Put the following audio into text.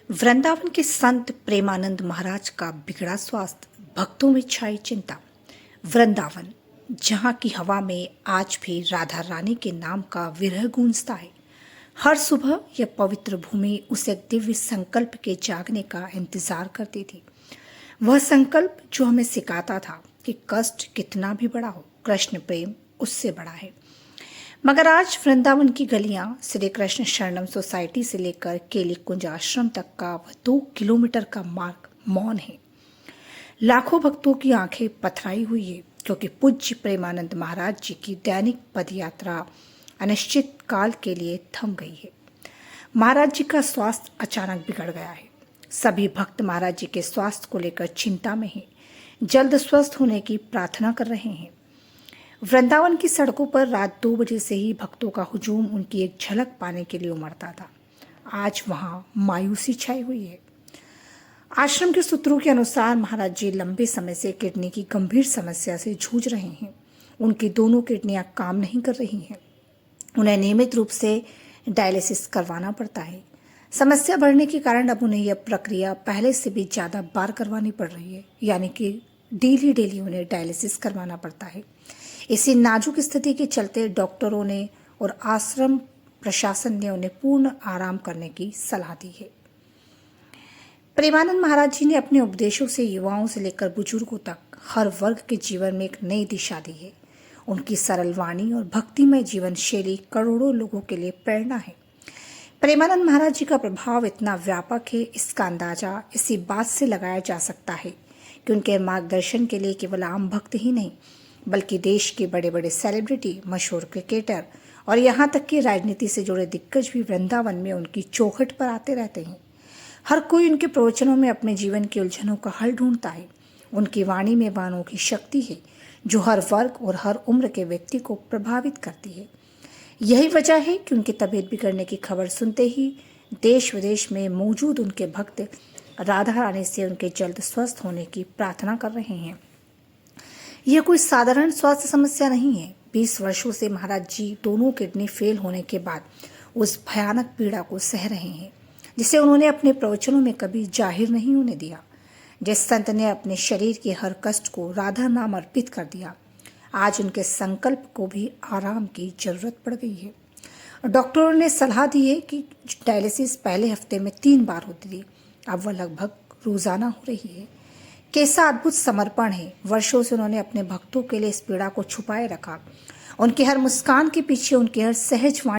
वृंदावन के संत प्रेमानंद महाराज का बिगड़ा स्वास्थ्य, भक्तों में छाई चिंता। वृंदावन, जहाँ की हवा में आज भी राधा रानी के नाम का विरह गूंजता है। हर सुबह यह पवित्र भूमि उसे एक दिव्य संकल्प के जागने का इंतजार करती थी। वह संकल्प जो हमें सिखाता था कि कष्ट कितना भी बड़ा हो, कृष्ण प्रेम उससे बड़ा है। मगर आज वृंदावन की गलियां श्री कृष्ण शरणम सोसाइटी से लेकर केली कुंज आश्रम तक का वह 2 किलोमीटर का मार्ग मौन है। लाखों भक्तों की आंखें पथराई हुई है, क्योंकि पूज्य प्रेमानंद महाराज जी की दैनिक पदयात्रा अनिश्चित काल के लिए थम गई है। महाराज जी का स्वास्थ्य अचानक बिगड़ गया है। सभी भक्त महाराज जी के स्वास्थ्य को लेकर चिंता में हैं, जल्द स्वस्थ होने की प्रार्थना कर रहे हैं। वृंदावन की सड़कों पर रात 2 बजे से ही भक्तों का हुजूम उनकी एक झलक पाने के लिए उमड़ता था। आज वहां मायूसी छाई हुई है। आश्रम के सूत्रों के अनुसार महाराज जी लंबे समय से किडनी की गंभीर समस्या से जूझ रहे हैं। उनकी दोनों किडनियां काम नहीं कर रही हैं। उन्हें नियमित रूप से डायलिसिस करवाना पड़ता है। समस्या बढ़ने के कारण अब उन्हें यह प्रक्रिया पहले से भी ज़्यादा बार करवानी पड़ रही है, यानी कि डेली उन्हें डायलिसिस करवाना पड़ता है। इसी नाजुक स्थिति के चलते डॉक्टरों ने और आश्रम प्रशासन ने उन्हें पूर्ण आराम करने की सलाह दी है। प्रेमानंद महाराज जी ने अपने उपदेशों से युवाओं से लेकर बुजुर्गों तक हर वर्ग के जीवन में एक नई दिशा दी है। उनकी सरल वाणी और भक्तिमय जीवन शैली करोड़ों लोगों के लिए प्रेरणा है। प्रेमानंद महाराज जी का प्रभाव इतना व्यापक है, इसका अंदाजा इसी बात से लगाया जा सकता है कि उनके मार्गदर्शन के लिए केवल आम भक्त ही नहीं, बल्कि देश के बड़े बड़े सेलिब्रिटी, मशहूर क्रिकेटर और यहाँ तक कि राजनीति से जुड़े दिग्गज भी वृंदावन में उनकी चौखट पर आते रहते हैं। हर कोई उनके प्रवचनों में अपने जीवन की उलझनों का हल ढूंढता है। उनकी वाणी में बाणों की शक्ति है, जो हर वर्ग और हर उम्र के व्यक्ति को प्रभावित करती है। यही वजह है कि उनकी तबीयत बिगड़ने की खबर सुनते ही देश विदेश में मौजूद उनके भक्त राधा रानी से उनके जल्द स्वस्थ होने की प्रार्थना कर रहे हैं। यह कोई साधारण स्वास्थ्य समस्या नहीं है। 20 वर्षों से महाराज जी दोनों किडनी फेल होने के बाद उस भयानक पीड़ा को सह रहे हैं, जिसे उन्होंने अपने प्रवचनों में कभी जाहिर नहीं होने दिया। जिस संत ने अपने शरीर के हर कष्ट को राधा नाम अर्पित कर दिया, आज उनके संकल्प को भी आराम की जरूरत पड़ गई है। डॉक्टरों ने सलाह दी है कि डायलिसिस पहले हफ्ते में 3 बार होती थी, अब वह लगभग रोजाना हो रही है। कैसा अद्भुत समर्पण है। वर्षों से उन्होंने अपने भक्तों के लिए इस पीड़ा को छुपाए रखा। उनकी हर मुस्कान के पीछे उनकी हर सहज वाणी